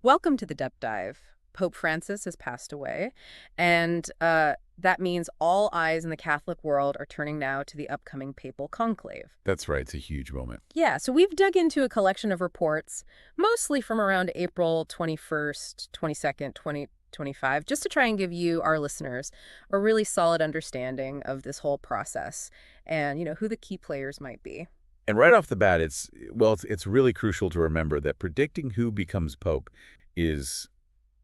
Welcome to the Deep Dive. Pope Francis has passed away, and that means all eyes in the Catholic world are turning now to the upcoming papal conclave. That's right. It's a huge moment. Yeah, so we've dug into a collection of reports, mostly from around April 21st, 22nd, 2025, just to try and give you, our listeners, a really solid understanding of this whole process and, who the key players might be. And right off the bat, it's really crucial to remember that predicting who becomes pope is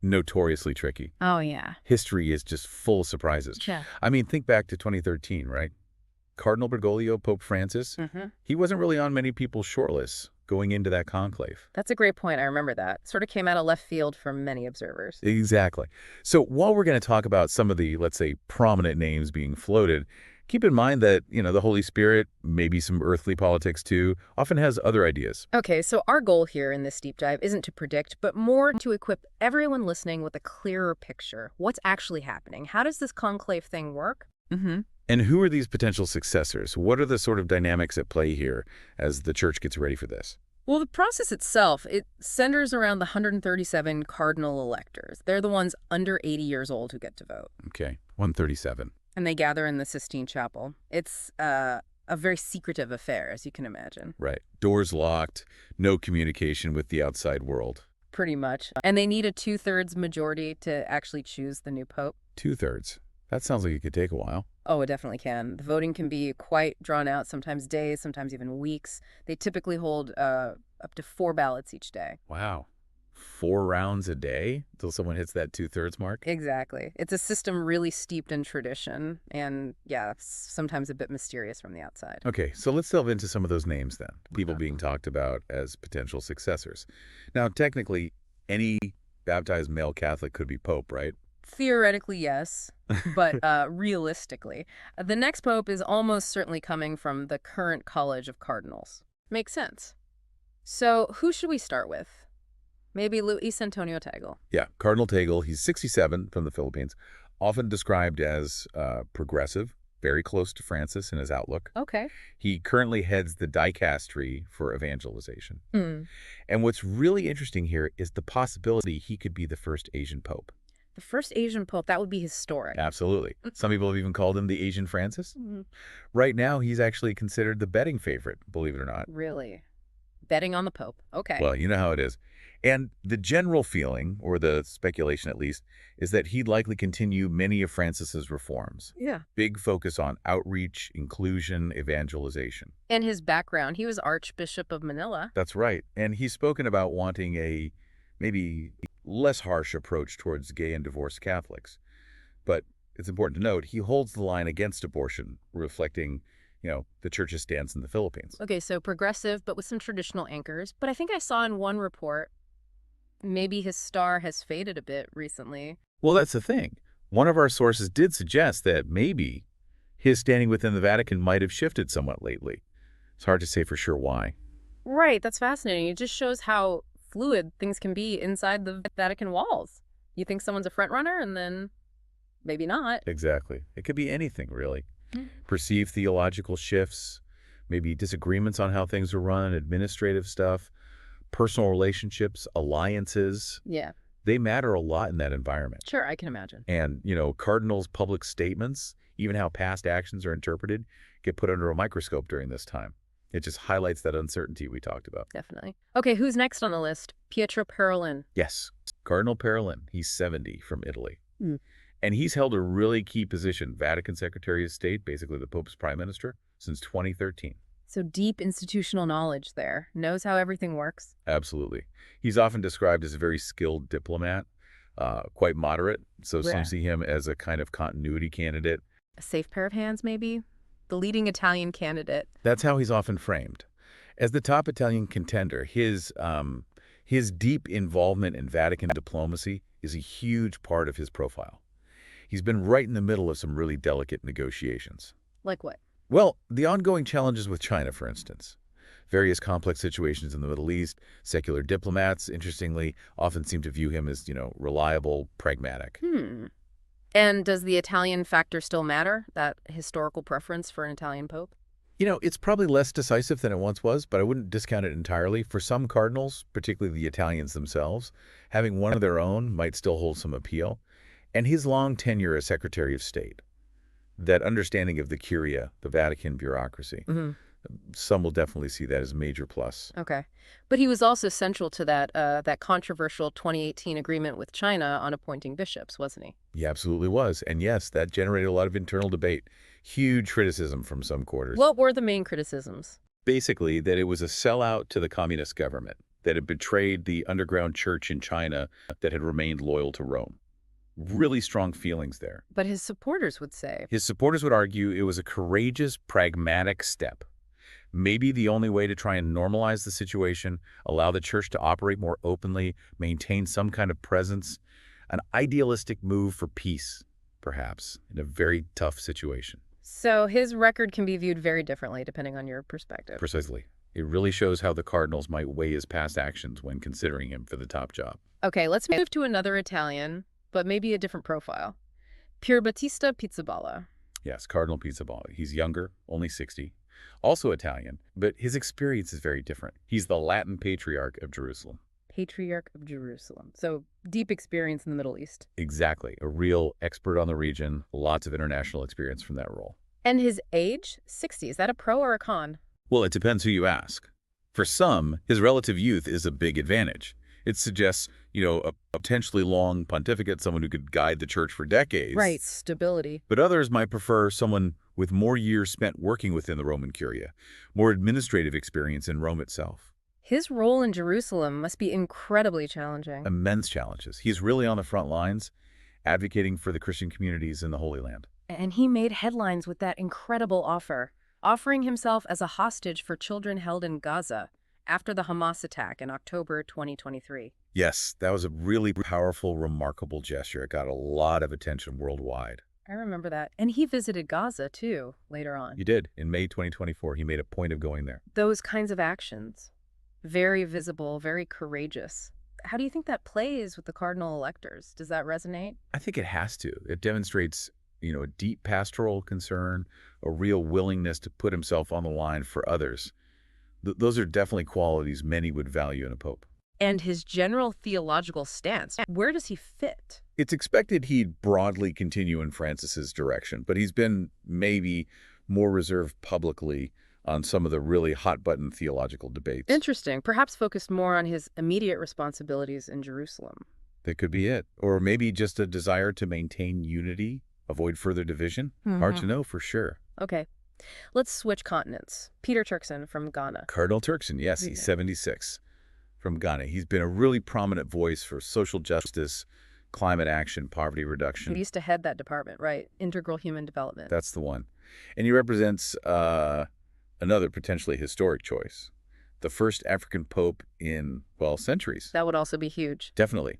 notoriously tricky. Oh, yeah. History is just full of surprises. Yeah. I mean, think back to 2013, right? Cardinal Bergoglio, Pope Francis, he wasn't really on many people's shortlists going into that conclave. That's a great point. I remember that. Sort of came out of left field for many observers. Exactly. So while we're going to talk about some of the, let's say, prominent names being floated, keep in mind that, the Holy Spirit, maybe some earthly politics too, often has other ideas. Okay, so our goal here in this deep dive isn't to predict, but more to equip everyone listening with a clearer picture. What's actually happening? How does this conclave thing work? And who are these potential successors? What are the sort of dynamics at play here as the church gets ready for this? Well, the process itself, it centers around the 137 cardinal electors. They're the ones under 80 years old who get to vote. Okay, 137. And they gather in the Sistine Chapel. It's a very secretive affair, as you can imagine. Right. Doors locked, no communication with the outside world. Pretty much. And they need a two-thirds majority to actually choose the new pope. Two-thirds. That sounds like it could take a while. Oh, it definitely can. The voting can be quite drawn out, sometimes days, sometimes even weeks. They typically hold up to 4 ballots each day. Wow. 4 rounds a day until someone hits that two-thirds mark? Exactly. It's a system really steeped in tradition and, yeah, sometimes a bit mysterious from the outside. Okay, so let's delve into some of those names then. People being talked about as potential successors. Now, technically, any baptized male Catholic could be pope, right? Theoretically, yes, but realistically, the next pope is almost certainly coming from the current College of Cardinals. Makes sense. So who should we start with? Maybe Luis Antonio Tagle. Yeah, Cardinal Tagle, he's 67 from the Philippines, often described as progressive, very close to Francis in his outlook. Okay. He currently heads the dicastery for evangelization. Hmm. And what's really interesting here is the possibility he could be the first Asian pope. The first Asian pope, that would be historic. Absolutely. Some people have even called him the Asian Francis. Mhm. Right now, he's actually considered the betting favorite, believe it or not. Really? Betting on the pope. Okay. Well, you know how it is. And the general feeling, or the speculation at least, is that he'd likely continue many of Francis's reforms. Yeah. Big focus on outreach, inclusion, evangelization. And his background, he was Archbishop of Manila. That's right. And he's spoken about wanting a maybe less harsh approach towards gay and divorced Catholics. But it's important to note, he holds the line against abortion, reflecting, the church's stance in the Philippines. Okay, so progressive, but with some traditional anchors. But I think I saw in one report, maybe his star has faded a bit recently. Well, that's the thing. One of our sources did suggest that maybe his standing within the Vatican might have shifted somewhat lately. It's hard to say for sure why. Right, that's fascinating. It just shows how fluid things can be inside the Vatican walls. You think someone's a front runner, and then maybe not. Exactly. It could be anything, really. Mm. Perceived theological shifts, maybe disagreements on how things are run, administrative stuff, personal relationships, alliances. Yeah, They matter a lot in that environment. sure, I can imagine. And, cardinals' public statements, even how past actions are interpreted, get put under a microscope during this time. It just highlights that uncertainty we talked about. Definitely. Okay, who's next on the list? Pietro Parolin. Yes, Cardinal Parolin. He's 70 from Italy. Mm. And he's held a really key position, Vatican Secretary of State, basically the Pope's prime minister, since 2013. So deep institutional knowledge there. Knows how everything works. Absolutely. He's often described as a very skilled diplomat, quite moderate. So Yeah. some see him as a kind of continuity candidate. A safe pair of hands, maybe? The leading Italian candidate. That's how he's often framed. As the top Italian contender, his deep involvement in Vatican diplomacy is a huge part of his profile. He's been right in the middle of some really delicate negotiations. Like what? Well, the ongoing challenges with China, for instance. Various complex situations in the Middle East, secular diplomats, interestingly, often seem to view him as, reliable, pragmatic. And does the Italian factor still matter? That historical preference for an Italian pope? It's probably less decisive than it once was, but I wouldn't discount it entirely. For some cardinals, particularly the Italians themselves, having one of their own might still hold some appeal. And his long tenure as Secretary of State, that understanding of the Curia, the Vatican bureaucracy, Hmm. some will definitely see that as a major plus. Okay. But he was also central to that controversial 2018 agreement with China on appointing bishops, wasn't he? He absolutely was. And yes, that generated a lot of internal debate. Huge criticism from some quarters. What were the main criticisms? Basically, that it was a sellout to the communist government, that it betrayed the underground church in China that had remained loyal to Rome. Really strong feelings there. But his supporters would say, His supporters would argue it was a courageous, pragmatic step. Maybe the only way to try and normalize the situation, allow the church to operate more openly, maintain some kind of presence, an idealistic move for peace, perhaps, in a very tough situation. so his record can be viewed very differently depending on your perspective. Precisely. It really shows how the cardinals might weigh his past actions when considering him for the top job. Okay, let's move to another Italian, but maybe a different profile. Pier Battista Pizzaballa. Yes, Cardinal Pizzaballa. He's younger, only 60. Also Italian, but his experience is very different. He's the Latin Patriarch of Jerusalem. Patriarch of Jerusalem. So deep experience in the Middle East. Exactly. A real expert on the region, lots of international experience from that role. And his age? 60. Is that a pro or a con? Well, it depends who you ask. For some, his relative youth is a big advantage. It suggests, a potentially long pontificate, someone who could guide the church for decades. Right, stability. But others might prefer someone with more years spent working within the Roman Curia, more administrative experience in Rome itself. His role in Jerusalem must be incredibly challenging. Immense challenges. He's really on the front lines, advocating for the Christian communities in the Holy Land. And he made headlines with that incredible offer, offering himself as a hostage for children held in Gaza after the Hamas attack in October 2023. Yes, that was a really powerful, remarkable gesture. It got a lot of attention worldwide. I remember that. And he visited Gaza, too, later on. He did. In May 2024, he made a point of going there. Those kinds of actions, very visible, very courageous. How do you think that plays with the cardinal electors? Does that resonate? I think it has to. It demonstrates, a deep pastoral concern, a real willingness to put himself on the line for others. Those are definitely qualities many would value in a pope. And his general theological stance, where does he fit? It's expected he'd broadly continue in Francis's direction, but he's been maybe more reserved publicly on some of the really hot-button theological debates. Interesting. Perhaps focused more on his immediate responsibilities in Jerusalem. That could be it. Or maybe just a desire to maintain unity, avoid further division. Hard to know for sure. Okay. Let's switch continents. Peter Turkson from Ghana. Cardinal Turkson, yes, he's 76, from Ghana. He's been a really prominent voice for social justice, climate action, poverty reduction. He used to head that department, right? Integral human development. That's the one. And he represents another potentially historic choice. The first African pope in, centuries. That would also be huge. Definitely.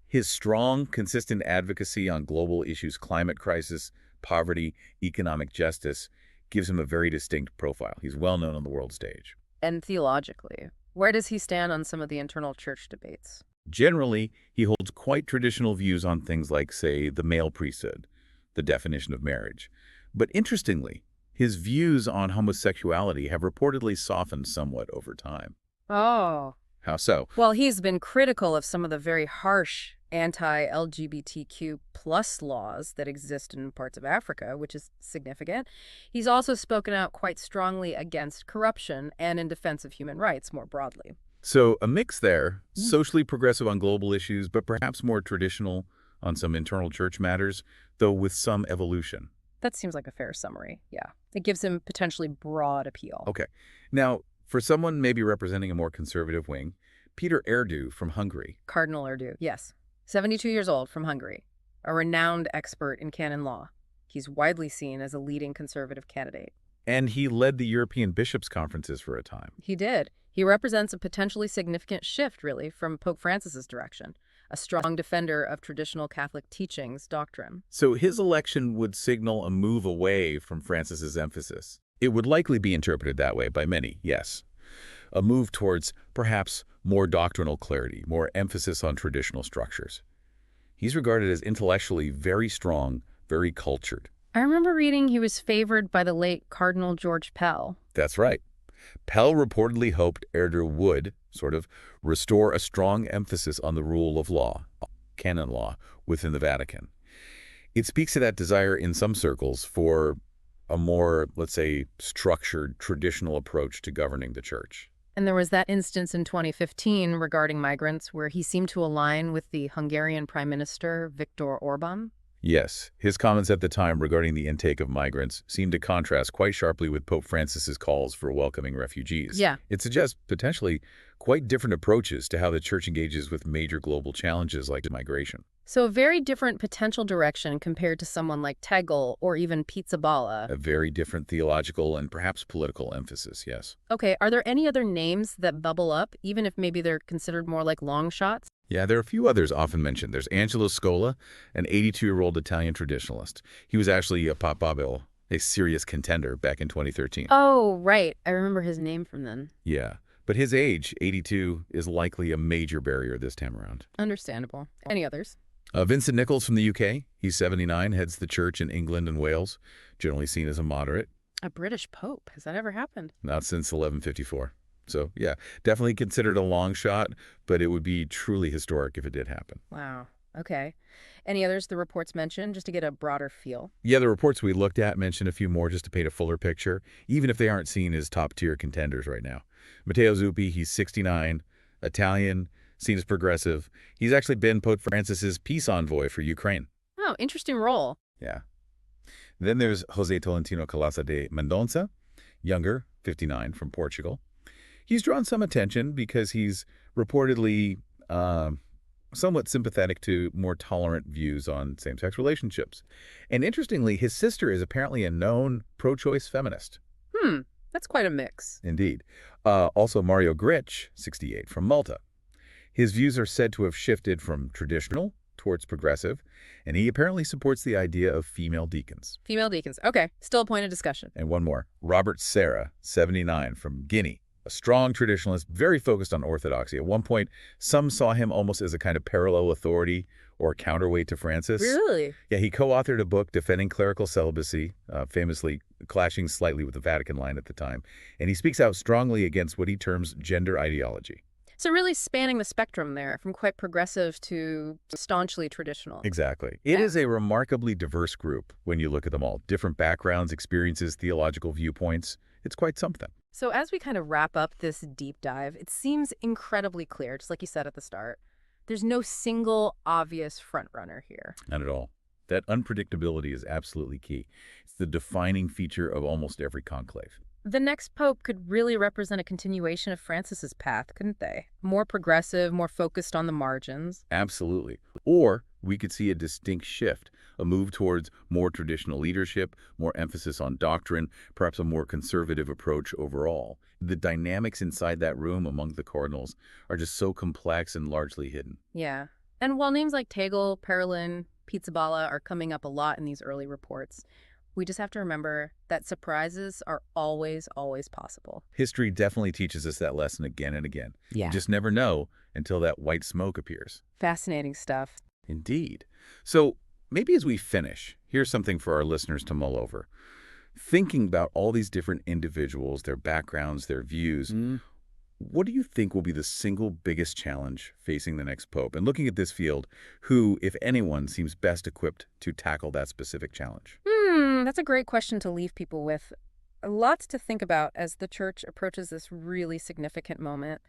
His strong, consistent advocacy on global issues, climate crisis, poverty, economic justice, gives him a very distinct profile. He's well known on the world stage. And theologically, where does he stand on some of the internal church debates? Generally, he holds quite traditional views on things like, say, the male priesthood, the definition of marriage. But interestingly, his views on homosexuality have reportedly softened somewhat over time. Oh. How so? Well, he's been critical of some of the very harsh anti-LGBTQ plus laws that exist in parts of Africa, which is significant. He's also spoken out quite strongly against corruption and in defense of human rights more broadly. So a mix there, socially progressive on global issues, but perhaps more traditional on some internal church matters, though with some evolution. That seems like a fair summary, yeah. It gives him potentially broad appeal. Okay. Now, for someone maybe representing a more conservative wing, Peter Erdo from Hungary. Cardinal Erdo, yes. 72 years old, from Hungary, a renowned expert in canon law. He's widely seen as a leading conservative candidate. And he led the European Bishops' Conferences for a time. He did. He represents a potentially significant shift, really, from Pope Francis's direction, a strong defender of traditional Catholic teachings, doctrine. So his election would signal a move away from Francis's emphasis. It would likely be interpreted that way by many, yes. A move towards perhaps more doctrinal clarity, more emphasis on traditional structures. He's regarded as intellectually very strong, very cultured. I remember reading he was favored by the late Cardinal George Pell. That's right. Pell reportedly hoped Herder would, sort of, restore a strong emphasis on the rule of law, canon law, within the Vatican. It speaks to that desire in some circles for a more, let's say, structured, traditional approach to governing the church. And there was that instance in 2015 regarding migrants where he seemed to align with the Hungarian Prime Minister, Viktor Orban. Yes, his comments at the time regarding the intake of migrants seemed to contrast quite sharply with Pope Francis's calls for welcoming refugees. Yeah. It suggests potentially quite different approaches to how the church engages with major global challenges like migration. So a very different potential direction compared to someone like Tegel or even Pizzaballa. A very different theological and perhaps political emphasis, yes. Okay, are there any other names that bubble up, even if maybe they're considered more like long shots? Yeah, there are a few others often mentioned. There's Angelo Scola, an 82-year-old Italian traditionalist. He was actually a papabile, a serious contender back in 2013. Oh, right. I remember his name from then. Yeah, but his age, 82, is likely a major barrier this time around. Understandable. Any others? Vincent Nichols from the UK, he's 79, heads the church in England and Wales, generally seen as a moderate. A British pope. Has that ever happened? Not since 1154. So, yeah, definitely considered a long shot, but it would be truly historic if it did happen. Wow. Okay. Any others the reports mentioned, just to get a broader feel? Yeah, the reports we looked at mention a few more just to paint a fuller picture, even if they aren't seen as top-tier contenders right now. Matteo Zuppi, he's 69, Italian, seen as progressive. He's actually been Pope Francis's peace envoy for Ukraine. Oh, interesting role. Yeah. Then there's Jose Tolentino Calasa de Mendonça, younger, 59, from Portugal. He's drawn some attention because he's reportedly somewhat sympathetic to more tolerant views on same-sex relationships. And interestingly, his sister is apparently a known pro-choice feminist. That's quite a mix. Indeed. Also, Mario Grich, 68, from Malta. His views are said to have shifted from traditional towards progressive, and he apparently supports the idea of female deacons. Female deacons. Okay. Still a point of discussion. And one more. Robert Serra, 79, from Guinea. A strong traditionalist, very focused on orthodoxy. At one point, some saw him almost as a kind of parallel authority or counterweight to Francis. Really? Yeah, he co-authored a book defending clerical celibacy, famously clashing slightly with the Vatican line at the time. And he speaks out strongly against what he terms gender ideology. So really spanning the spectrum there, from quite progressive to staunchly traditional. Exactly. It Yeah. is a remarkably diverse group when you look at them all. Different backgrounds, experiences, theological viewpoints. It's quite something. So as we kind of wrap up this deep dive, it seems incredibly clear, just like you said at the start. There's no single obvious frontrunner here. Not at all. That unpredictability is absolutely key. It's the defining feature of almost every conclave. The next pope could really represent a continuation of Francis's path, couldn't they? More progressive, more focused on the margins. Absolutely. Or we could see a distinct shift, a move towards more traditional leadership, more emphasis on doctrine, perhaps a more conservative approach overall. The dynamics inside that room among the cardinals are just so complex and largely hidden. Yeah. And while names like Tegel, Perelin, Pizzaballa are coming up a lot in these early reports, we just have to remember that surprises are always, always possible. History definitely teaches us that lesson again and again. Yeah. You just never know until that white smoke appears. Fascinating stuff. Indeed. So maybe as we finish, here's something for our listeners to mull over. Thinking about all these different individuals, their backgrounds, their views, what do you think will be the single biggest challenge facing the next pope? And looking at this field, who, if anyone, seems best equipped to tackle that specific challenge? That's a great question to leave people with. Lots to think about as the church approaches this really significant moment.